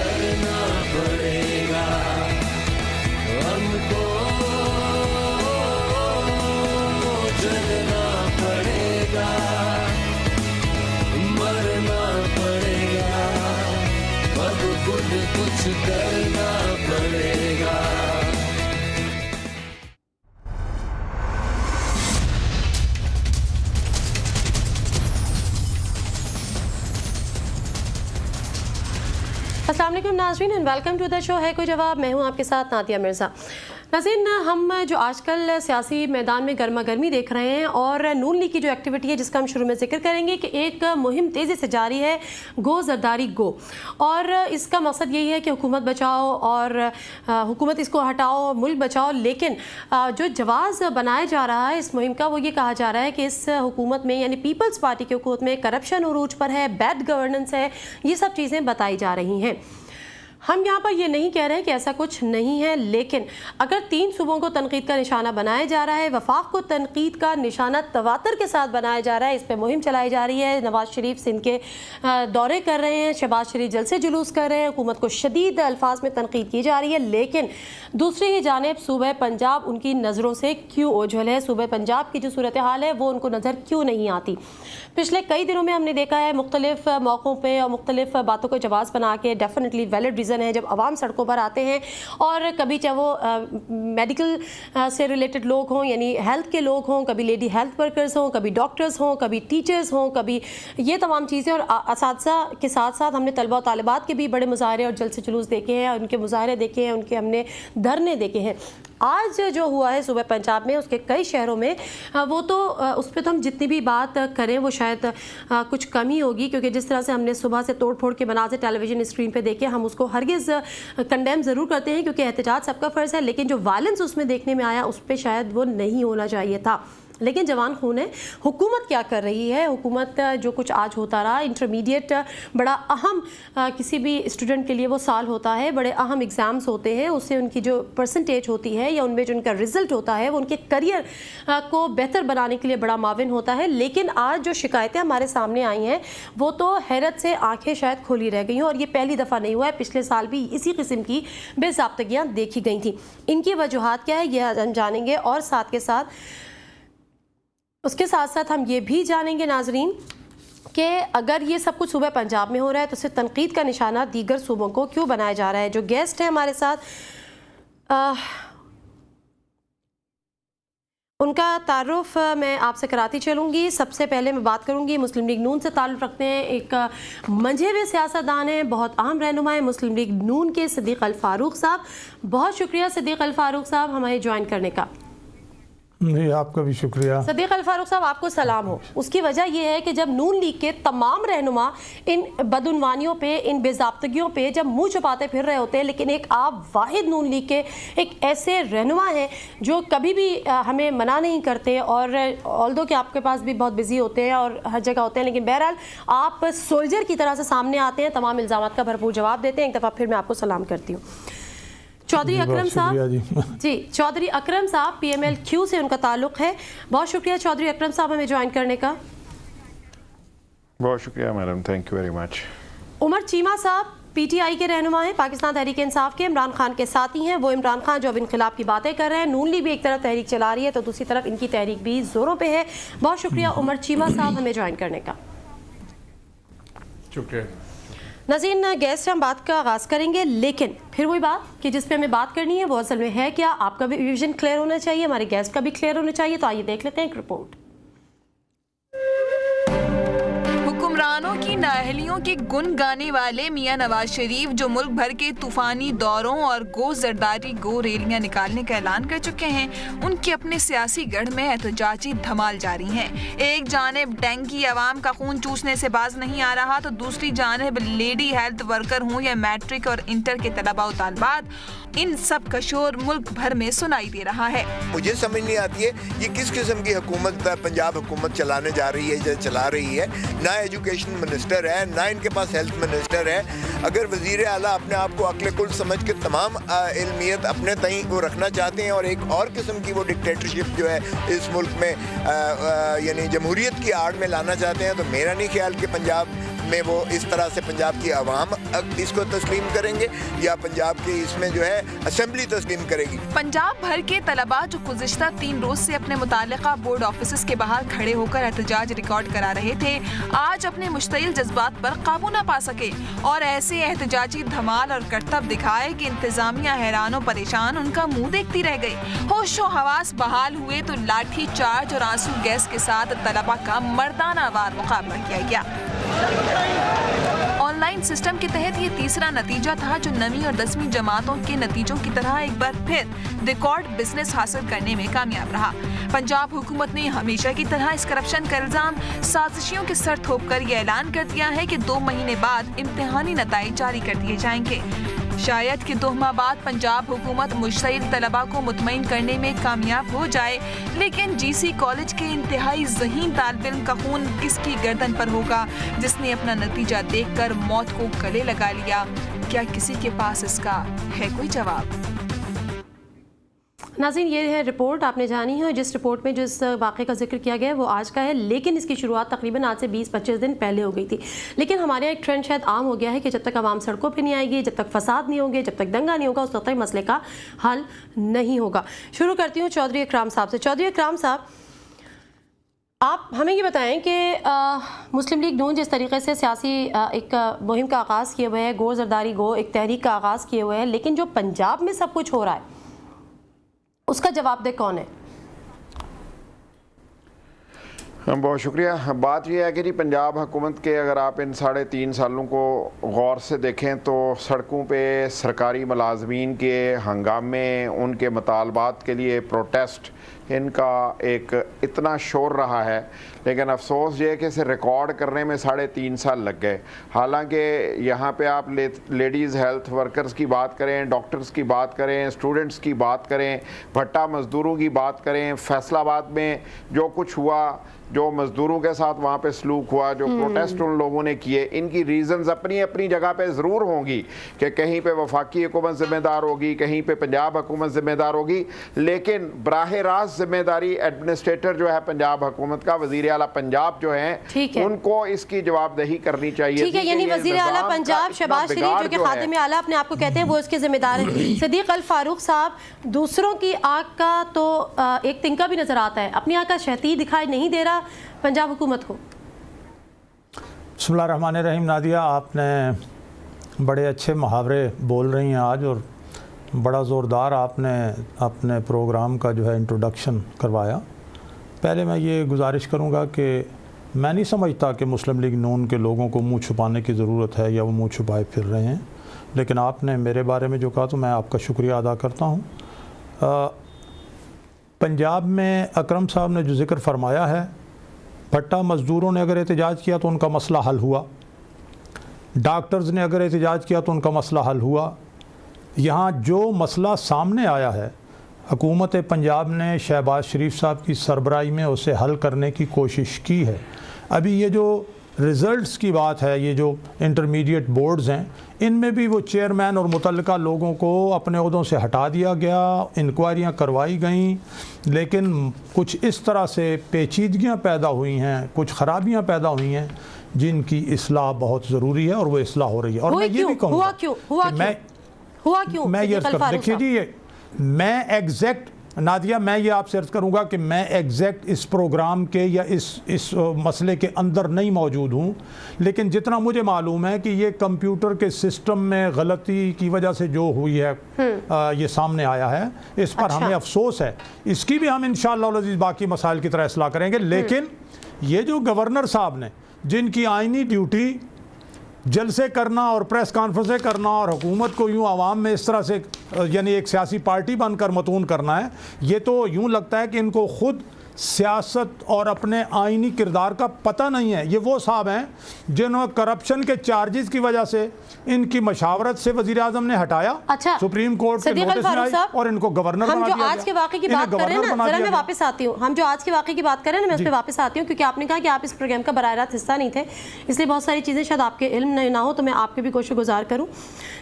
करना पड़ेगा हमको, चलना पड़ेगा, मरना पड़ेगा, अब खुद कुछ करना पड़ेगा। अस्सलाम वालेकुम नाज़रीन and welcome to the show है कोई जवाब। मैं हूं आपके साथ नादिया मिर्ज़ा। नाज़रीन, हम जो आजकल सियासी मैदान में गर्मा गर्मी देख रहे हैं और नून लीग की जो एक्टिविटी है जिसका हम शुरू में जिक्र करेंगे कि एक मुहिम तेज़ी से जारी है, गो जरदारी गो, और इसका मकसद यही है कि हुकूमत बचाओ और हुकूमत इसको हटाओ, मुल्क बचाओ। लेकिन जो जवाब बनाया जा रहा है इस मुहिम का वो ये कहा जा रहा है कि इस हुकूमत में यानी पीपल्स पार्टी की हुकूमत में करप्शन उरूज पर है, बैड गवर्नेंस है, ये सब चीज़ें बताई जा रही हैं। हम यहाँ पर ये नहीं कह रहे हैं कि ऐसा कुछ नहीं है, लेकिन अगर 3 सूबों को तनकीद का निशाना बनाया जा रहा है, वफाक को तनकीद का निशाना तवातर के साथ बनाया जा रहा है, इस पर मुहिम चलाई जा रही है, नवाज शरीफ सिंध के दौरे कर रहे हैं, शहबाज शरीफ जलसे जुलूस कर रहे हैं, हुकूमत को शदीद अल्फाज में तनकीद की जा रही है, लेकिन दूसरी ही जानिब सूबे पंजाब उनकी नज़रों से क्यों ओझल है, सूबे पंजाब की जो सूरत हाल है वो उनको नज़र क्यों नहीं आती। पिछले कई दिनों में हमने देखा है मुख्तलिफ मौक़ों पर और मुख्तलिफ बातों को जवाब बना के, डेफिनेटली वैलिड रीज़न है जब आवाम सड़कों पर आते हैं, और कभी चाहे वो मेडिकल से रिलेटेड लोग हों यानी हेल्थ के लोग हों, कभी लेडी हेल्थ वर्कर्स हों, कभी डॉक्टर्स हों, कभी टीचर्स हों, कभी ये तमाम चीज़ें, और असातिज़ा के साथ साथ हमने तलबा और तालिबात के भी बड़े मुजाहरे और जलसे जुलूस देखे हैं, उनके मुजाहरे देखे हैं, उनके हमने धरने देखे हैं। आज जो हुआ है सूबे पंजाब में उसके कई शहरों में, वो तो उस पर तो हम जितनी भी बात करें वो शायद कुछ कम ही होगी, क्योंकि जिस तरह से हमने सुबह से तोड़ फोड़ के मनाज़िर टेलीविज़न स्क्रीन पे देखे, हम उसको हरगिज़ कंडेम ज़रूर करते हैं क्योंकि एहतजाज सबका फ़र्ज़ है, लेकिन जो वायलेंस उसमें देखने में आया उस पर शायद वो नहीं होना चाहिए था। लेकिन जवान खून है। हुकूमत क्या कर रही है? हुकूमत जो कुछ आज होता रहा, इंटरमीडिएट बड़ा अहम किसी भी स्टूडेंट के लिए वो साल होता है, बड़े अहम एग्ज़ाम्स होते हैं, उससे उनकी जो परसेंटेज होती है या उनमें जो उनका रिज़ल्ट होता है वो उनके करियर को बेहतर बनाने के लिए बड़ा माविन होता है। लेकिन आज जो शिकायतें हमारे सामने आई हैं वो तो हैरत से आंखें शायद खोली रह गई हैं, और ये पहली दफ़ा नहीं हुआ है, पिछले साल भी इसी किस्म की बेज़ाब्तगियाँ देखी गई थी। इनकी वजूहात क्या है ये हम जानेंगे, और साथ के साथ उसके साथ साथ हम ये भी जानेंगे नाजरीन कि अगर ये सब कुछ सूबे पंजाब में हो रहा है तो सिर्फ तनकीद का निशाना दीगर सूबों को क्यों बनाया जा रहा है। जो गेस्ट है हमारे साथ उनका तारुफ मैं आपसे कराती चलूँगी। सबसे पहले मैं बात करूँगी मुस्लिम लीग नून से ताल्लुक़ रखते हैं, एक मंझे हुए सियासतदान हैं, बहुत अहम रहनुमा है मुस्लिम लीग नून के सिद्दीक़ अल फ़ारूक साहब। बहुत शुक्रिया सिद्दीक़ अल फ़ारूक साहब हमें ज्वाइन करने का। जी आपका भी शुक्रिया। सिद्दीक़ अल फ़ारूक साहब आपको सलाम हो। उसकी वजह यह है कि जब नून लीग के तमाम रहनुमा इन बदउनवानियों पे, इन बेज़ाब्तगियों पे जब मुंह छुपाते फिर रहे होते हैं, लेकिन एक आप वाहिद नून लीग के एक ऐसे रहनुमा हैं जो कभी भी हमें मना नहीं करते, और ऑल्दो कि आपके पास भी बहुत बिजी होते हैं और हर जगह होते हैं, लेकिन बहरहाल आप सोल्जर की तरह से सामने आते हैं, तमाम इल्ज़ामात का भरपूर जवाब देते हैं। एक दफ़ा फिर मैं आपको सलाम करती हूँ। चौधरी अकरम साहब जी, चौधरी अकरम साहब PMLQ से उनका ताल्लुक़ है। बहुत शुक्रिया चौधरी अकरम साहब हमें ज्वाइन करने का। बहुत शुक्रिया madam, thank you very much. Umar Cheema साहब PTI के रहनुमा हैं, पाकिस्तान तहरीक इंसाफ के, इमरान खान के साथी हैं। वो इमरान खान जो अब इनकलाब की बातें कर रहे हैं, नून लीग भी एक तरफ तहरीक चला रही है तो दूसरी तरफ इनकी तहरीक भी जोरों पे है। बहुत शुक्रिया उमर चीमा साहब हमें ज्वाइन करने का। शुक्रिया। नाज़रीन, गेस्ट हम बात का आगाज़ करेंगे, लेकिन फिर वही बात कि जिस पे हमें बात करनी है वो असल में है क्या। आपका भी विजन क्लियर होना चाहिए, हमारे गेस्ट का भी क्लियर होना चाहिए। तो आइए देख लेते हैं एक रिपोर्ट। हुक्मरानों की नाअहलियों के गुन गाने वाले मियां नवाज शरीफ जो मुल्क भर के तूफानी दौरों और गो जरदारी गो रैलियां निकालने का ऐलान कर चुके हैं, उनके अपने सियासी गढ़ में एहतजाजी धमाल जारी हैं। एक जानिब टैंकी अवाम का खून चूसने से बाज नहीं आ रहा, तो दूसरी जानिब लेडी हेल्थ वर्कर हों या मैट्रिक और इंटर के तलबा और तालिबात, इन सब का शोर मुल्क भर में सुनाई दे रहा है। मुझे समझ नहीं आती है ये किस किस्म की हुकूमत पंजाब हुकूमत चलाने जा रही है, चला रही है। ना एजुकेशन मिनिस्टर है, ना इनके पास हेल्थ मिनिस्टर है। अगर वजीर आला अपने आप को अक्ल कुल समझ के तमाम इल्मियत अपने तई को रखना चाहते हैं और एक और किस्म की वो डिक्टेटरशिप जो है इस मुल्क में यानी जमहूरियत की आड़ में लाना चाहते हैं, तो मेरा नहीं ख्याल कि पंजाब में वो इस तरह से पंजाब की आवाम इसको तस्लीम करेंगे या पंजाब के इसमें जो है असेंबली तस्लीम करेगी। पंजाब भर के तलबा जो गुज़िश्ता 3 रोज से अपने मुताल्लिका बोर्ड ऑफिस के बाहर खड़े होकर एहतजाज रिकॉर्ड करा रहे थे, आज अपने मुश्तिल जज्बात पर काबू न पा सके और ऐसे एहतजाजी धमाल और करतब दिखाए कि इंतजामिया हैरान और परेशान उनका मुंह देखती रह गई। होशो हवास बहाल हुए तो लाठी चार्ज और आंसू गैस के साथ तलबा का मर्दाना वार मुकाबला किया गया। ऑनलाइन सिस्टम के तहत ये तीसरा नतीजा था जो 9वीं और 10वीं जमातों के नतीजों की तरह एक बार फिर रिकॉर्ड बिजनेस हासिल करने में कामयाब रहा। पंजाब हुकूमत ने हमेशा की तरह इस करप्शन का इल्जाम साजिशियों के सर थोप कर ये ऐलान कर दिया है कि 2 महीने बाद इम्तिहानी नताइज जारी कर दिए जाएंगे। शायद कि 2 माह बाद पंजाब हुकूमत मुश्तिल तलबा को मुतमईन करने में कामयाब हो जाए, लेकिन जीसी कॉलेज के इंतहाई ज़हीन तालिब इल्म का खून किसकी गर्दन पर होगा जिसने अपना नतीजा देखकर मौत को गले लगा लिया? क्या किसी के पास इसका है कोई जवाब? नाज़रीन, ये है रिपोर्ट आपने जानी है और जिस रिपोर्ट में जिस वाक़े का जिक्र किया गया है वो आज का है, लेकिन इसकी शुरुआत तकरीबन आज से 20-25 दिन पहले हो गई थी। लेकिन हमारे यहाँ एक ट्रेंड शायद आम हो गया है कि जब तक आवाम सड़कों पे नहीं आएगी, जब तक फसाद नहीं होंगे, जब तक दंगा नहीं होगा, उस वक्त तक मसले का हल नहीं होगा। शुरू करती हूँ चौधरी इकराम साहब से। चौधरी इकराम साहब, आप हमें ये बताएं कि मुस्लिम लीग नून जिस तरीके से सियासी एक मुहिम का आगाज़ किए हुए है, गो ज़रदारी गो एक तहरीक का आगाज़ किए हुए हैं, लेकिन जो पंजाब में सब कुछ हो रहा है उसका जवाबदेह कौन है? बहुत शुक्रिया। बात यह है कि जी पंजाब हुकूमत के अगर आप इन 3.5 सालों को गौर से देखें तो सड़कों पे सरकारी मुलाजमीन के हंगामे, उनके मुतालबात के लिए प्रोटेस्ट, इनका एक इतना शोर रहा है। लेकिन अफसोस ये है कि इसे रिकॉर्ड करने में 3.5 साल लग गए। हालांकि यहाँ पे आप लेडीज़ हेल्थ वर्कर्स की बात करें, डॉक्टर्स की बात करें, स्टूडेंट्स की बात करें, भट्टा मज़दूरों की बात करें, फैसलाबाद में जो कुछ हुआ, जो मज़दूरों के साथ वहाँ पे सलूक हुआ, जो प्रोटेस्ट उन लोगों ने किए, इनकी रीज़न्स अपनी अपनी जगह पे ज़रूर होंगी कि कहीं पे वफाकी हुकूमत ज़िम्मेदार होगी, कहीं पे पंजाब हुकूमत ज़िम्मेदार होगी, लेकिन बराह रास्त ज़िम्मेदारी एडमिनिस्ट्रेटर जो है पंजाब हुकूमत का, वज़ीर आला पंजाब जो है उनको इसकी जवाबदेही करनी चाहिए। ठीक है, यानी वज़ीर आला पंजाब शहबाज शरीफ जो कि खादिम आला अपने आप को कहते हैं वो इसके ज़िम्मेदार हैं। सदीक अल फारूक साहब, दूसरों की आग का तो एक तिनका भी नज़र आता है, अपनी आग का शहती दिखाई नहीं दे रहा पंजाब हुकूमत को। बिस्मिल्लाहिर्रहमानिर्रहीम। नादिया, आपने बड़े अच्छे मुहावरे बोल रही हैं आज और बड़ा ज़ोरदार आपने अपने प्रोग्राम का जो है इंट्रोडक्शन करवाया। पहले मैं ये गुजारिश करूँगा कि मैं नहीं समझता कि मुस्लिम लीग नून के लोगों को मुँह छुपाने की ज़रूरत है या वो मुँह छुपाए फिर रहे हैं, लेकिन आपने मेरे बारे में जो कहा तो मैं आपका शुक्रिया अदा करता हूँ। पंजाब में अकरम साहब ने जो ज़िक्र फरमाया है, भट्टा मज़दूरों ने अगर एहतजाज किया तो उनका मसला हल हुआ, डॉक्टर्स ने अगर एहतजाज किया तो उनका मसला हल हुआ। यहाँ जो मसला सामने आया है, हुकूमत पंजाब ने शहबाज शरीफ साहब की सरबराही में उसे हल करने की कोशिश की है। अभी ये जो रिज़ल्ट्स की बात है, ये जो इंटरमीडिएट बोर्ड्स हैं, इनमें भी वो चेयरमैन और मुतल्लिका लोगों को अपने ओहदों से हटा दिया गया, इंक्वायरियाँ करवाई गईं, लेकिन कुछ इस तरह से पेचीदगियाँ पैदा हुई हैं, कुछ ख़राबियाँ पैदा हुई हैं जिनकी इस्लाह बहुत ज़रूरी है और वो इस्लाह हो रही है। और मैं ये भी कहूँगा मैं ये देखिए जी, मैं एग्जैक्ट नादिया, मैं ये आपसे अर्ज़ करूँगा कि मैं एग्जैक्ट इस प्रोग्राम के या इस मसले के अंदर नहीं मौजूद हूँ, लेकिन जितना मुझे मालूम है कि ये कंप्यूटर के सिस्टम में गलती की वजह से जो हुई है ये सामने आया है, इस पर हमें अफसोस है। इसकी भी हम इंशाअल्लाह अज़ीज़ बाकी मसाइल की तरह इस्लाह करेंगे। लेकिन ये जो गवर्नर साहब ने, जिनकी आइनी ड्यूटी जलसे करना और प्रेस कॉन्फ्रेंसें करना और हुकूमत को यूँ आवाम में इस तरह से यानी एक सियासी पार्टी बनकर मतून करना है, ये तो यूँ लगता है कि इनको खुद सियासत और अपने आइनी किरदार का पता नहीं है। ये वो साहब हैं जिन्होंने करप्शन के चार्जेस की वजह से इनकी मशावरत से वज़ीर आज़म ने हटाया। अच्छा, सुप्रीम कोर्ट के नोटिस में आई और इनको गवर्नर बना दिया। हम जो आज के वाक़े की बात कर रहे हैं ना, जरा मैं वापस आती हूँ, हम जो आज के वाक़े की बात कर रहे हैं ना, मैं उस पर वापस आती हूँ, क्योंकि आपने कहा कि आप इस प्रोग्राम का बराह रास्त हिस्सा नहीं थे, इसलिए बहुत सारी चीज़ें शायद आपके इल्म ना हो, तो मैं आपके भी कोशिश गुजार करूँ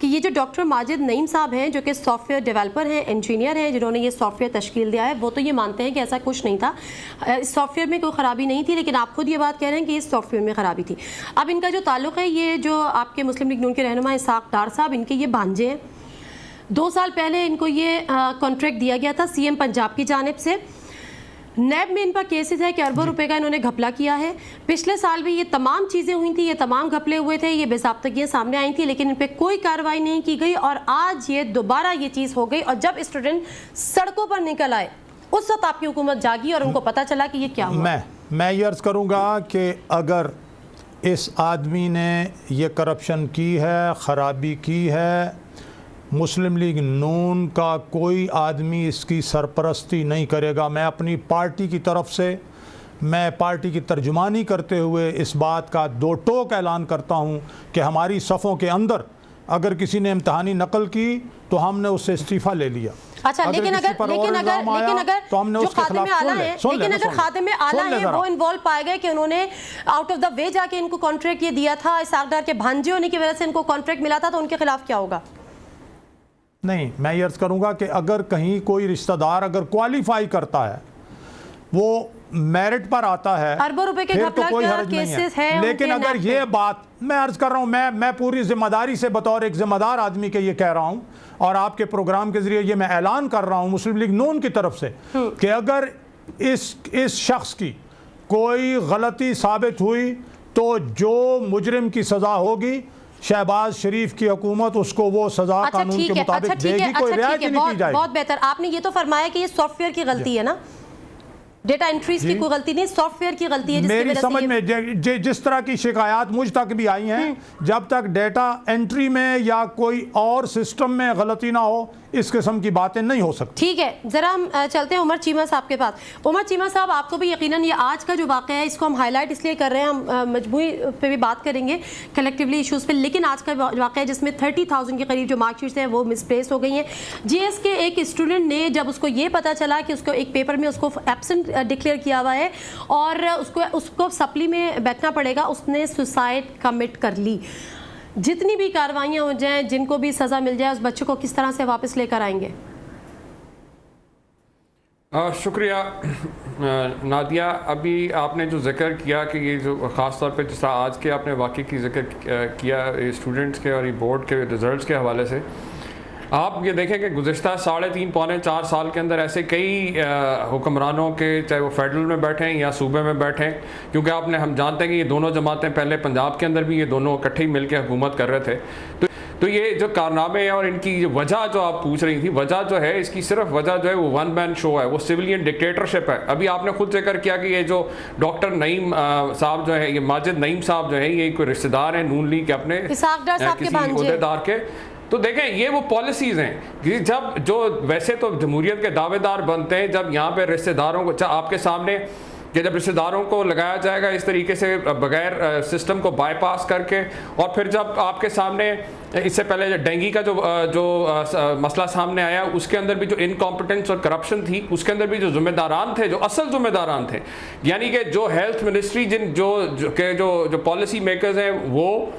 कि ये जो डॉक्टर माजिद नईम साहब हैं, जो कि सॉफ्टवेयर डेवलपर हैं, इंजीनियर हैं, जिन्होंने ये सॉफ्टवेयर तश्कील दिया है, वो तो ये मानते हैं कि ऐसा कुछ नहीं था, था। इस सॉफ्टवेयर में कोई ख़राबी नहीं थी, लेकिन आप खुद ये बात कह रहे हैं कि इस सॉफ्टवेयर में ख़राबी थी। अब इनका जो ताल्लुक़ है, ये जो आपके मुस्लिम लीग नून के रहनुमा इसाक डार साहब, इनके ये भांजे हैं। 2 साल पहले इनको ये कॉन्ट्रैक्ट दिया गया था सीएम पंजाब की जानिब से। नैब में इन पर केसेस है कि अरबों रुपए का इन्होंने घपला किया है। पिछले साल भी ये तमाम चीज़ें हुई थी, ये तमाम घपले हुए थे, ये बेज़ाब्तगियाँ सामने आई थी, लेकिन इन पर कोई कार्रवाई नहीं की गई। और आज ये दोबारा ये चीज़ हो गई, और जब स्टूडेंट सड़कों पर निकल आए उस वक्त आपकी हुकूमत जागी और उनको पता चला कि ये क्या हुआ। मैं ये अर्ज़ करूँगा कि अगर इस आदमी ने ये करप्शन की है, ख़राबी की है, मुस्लिम लीग नून का कोई आदमी इसकी सरपरस्ती नहीं करेगा। मैं अपनी पार्टी की तरफ से, मैं पार्टी की तर्जुमानी करते हुए इस बात का 2 टोक ऐलान करता हूं कि हमारी सफ़ों के अंदर अगर किसी ने इम्तहानी नकल की तो हमने उससे इस्तीफ़ा ले लिया। अच्छा, लेकिन अगर तो हमने जो उसके खातिमे आला हैं, लेकिन अगर खातिमे आला हैं वो इन्वॉल्व पाए गए कि उन्होंने आउट ऑफ द वे जाके इनको कॉन्ट्रैक्ट ये दिया था, इसाक डार के भांजे होने की वजह से इनको कॉन्ट्रैक्ट मिला था, तो उनके खिलाफ क्या होगा? नहीं, मैं ये अर्ज़ करूँगा कि अगर कहीं कोई रिश्तेदार अगर क्वालिफाई करता है, वो मेरिट पर आता है, अरबों रुपए के फिर तो घपला कोई का हर्ज नहीं केसेस है। है लेकिन उनके अगर नाम ये पे। बात मैं अर्ज़ कर रहा हूँ, मैं पूरी जिम्मेदारी से बतौर एक जिम्मेदार आदमी के ये कह रहा हूँ, और आपके प्रोग्राम के ज़रिए ये मैं ऐलान कर रहा हूँ मुस्लिम लीग नून की तरफ से कि अगर इस शख्स की कोई गलती साबित हुई तो जो मुजरिम की सज़ा होगी, शहबाज शरीफ की हुकूमत उसको वो सजा कानून के मुताबिक देगी, कोई रियायत नहीं की जाएगी। बहुत बेहतर। आपने ये तो फरमाया कि ये सॉफ्टवेयर की गलती है ना, डेटा एंट्रीज की कोई गलती नहीं, सॉफ्टवेयर की गलती है। मेरी समझ में जिस तरह की शिकायत मुझ तक भी आई हैं, जब तक डेटा एंट्री में या कोई और सिस्टम में गलती ना हो, इस किस्म की बातें नहीं हो सकती। ठीक है, ज़रा हम चलते हैं उमर चीमा साहब के पास। उमर चीमा साहब, आपको भी यकीनन ये आज का जो वाक़या है इसको हम हाईलाइट इसलिए कर रहे हैं, हम मजमूई पे भी बात करेंगे, कलेक्टिवली इशूज़ पे, लेकिन आज का वाक़या है जिसमें 30,000 के करीब जो मार्कशीट्स हैं वो मिसप्लेस हो गई हैं। जीएस के एक स्टूडेंट ने जब उसको ये पता चला कि उसको एक पेपर में उसको एब्सेंट डिक्लेयर किया हुआ है और उसको सप्ली में बैठना पड़ेगा, उसने सुसाइड कमिट कर ली। जितनी भी कार्रवाइयाँ हो जाएं, जिनको भी सज़ा मिल जाए, उस बच्चे को किस तरह से वापस लेकर आएंगे? शुक्रिया नादिया। अभी आपने जो जिक्र किया कि ये जो ख़ास तौर पे जिस तरह आज के आपने वाक़े की जिक्र किया स्टूडेंट्स के और ये बोर्ड के रिज़ल्ट्स के हवाले से, आप ये देखें कि गुज़िश्ता 3.5 पौने 4 साल के अंदर ऐसे कई हुक्मरानों के, चाहे वो फेडरल में बैठे हैं या सूबे में बैठे हैं, क्योंकि हम जानते हैं कि ये दोनों जमातें पहले पंजाब के अंदर भी ये दोनों इकट्ठे ही मिलकर हुकूमत कर रहे थे। तो ये जो कारनामे हैं और इनकी वजह जो आप पूछ रही थी, वजह जो है इसकी सिर्फ वजह जो है वो 1 मैन शो है, वो सिविलियन डिक्टेटरशिप है। अभी आपने खुद जिक्र किया कि ये जो डॉक्टर नईम साहब जो है, ये माजिद नईम साहब जो है, ये कोई रिश्तेदार हैं नून लीग के अपने किसी अहदेदार के। तो देखें, ये वो पॉलिसीज़ हैं कि जब जो वैसे तो जमहूरियत के दावेदार बनते हैं, जब यहाँ पे रिश्तेदारों को आपके सामने कि जब रिश्तेदारों को लगाया जाएगा इस तरीके से बगैर सिस्टम को बाईपास करके, और फिर जब आपके सामने इससे पहले डेंगी का जो मसला सामने आया, उसके अंदर भी जो इनकॉम्पिटेंस और करप्शन थी, उसके अंदर भी जो जिम्मेदारान थे, जो असल जिम्मेदारान थे, यानी कि जो हेल्थ मिनिस्ट्री जो पॉलिसी मेकर्स हैं, वो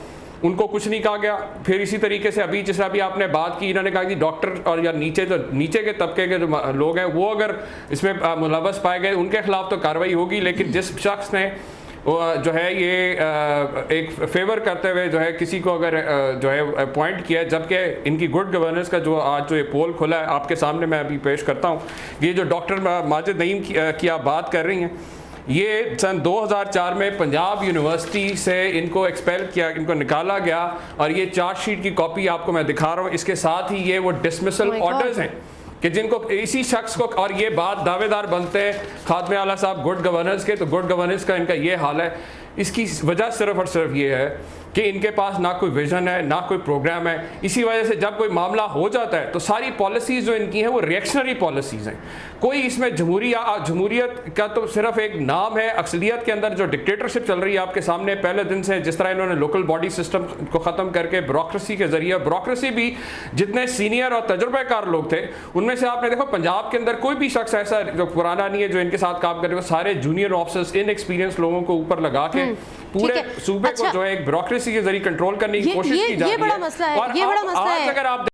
उनको कुछ नहीं कहा गया। फिर इसी तरीके से अभी जिस तरह भी आपने बात की, इन्होंने कहा कि डॉक्टर और या नीचे के तबके के जो लोग हैं वो अगर इसमें मुलव्वस पाए गए उनके खिलाफ तो कार्रवाई होगी, लेकिन जिस शख्स ने जो है ये एक फेवर करते हुए जो है किसी को अगर जो है अपॉइंट किया है, जबकि इनकी गुड गवर्नेंस का जो आज जो ये पोल खुला है आपके सामने मैं अभी पेश करता हूँ। ये जो डॉक्टर माजिद नईम की आप बात कर रही हैं, ये सन 2004 में पंजाब यूनिवर्सिटी से इनको एक्सपेल किया, इनको निकाला गया, और ये चार्जशीट की कॉपी आपको मैं दिखा रहा हूँ। इसके साथ ही ये वो डिसमिसल ऑर्डर्स हैं कि जिनको इसी शख्स को, और ये बात दावेदार बनते हैं खातमे आला साहब गुड गवर्नेंस के, तो गुड गवर्नेंस का इनका ये हाल है। इसकी वजह सिर्फ और सिर्फ ये है कि इनके पास ना कोई विजन है, ना कोई प्रोग्राम है। इसी वजह से जब कोई मामला हो जाता है तो सारी पॉलिसीज़ जो इनकी हैं वो रिएक्शनरी पॉलिसीज़ हैं। कोई इसमें जमहूरियत का तो सिर्फ एक नाम है। अक्सरियत के अंदर जो डिक्टेटरशिप चल रही है आपके सामने पहले दिन से, जिस तरह इन्होंने लोकल बॉडी सिस्टम को ख़त्म करके ब्यूरोक्रेसी के जरिए, ब्यूरोक्रेसी भी जितने सीनियर और तजुर्बेकार लोग थे उनमें से आपने देखो पंजाब के अंदर कोई भी शख्स ऐसा जो पुराना नहीं है जो इनके साथ काम करे, वो सारे जूनियर ऑफिसर्स, इनएक्सपीरियंस लोगों को ऊपर लगा के पूरे सूबे को जो है एक ब्यूरोक्रेसी के जरिए कंट्रोल करने की कोशिश की जा रही है। ये बड़ा मसला है, ये बड़ा मसला है। अगर आप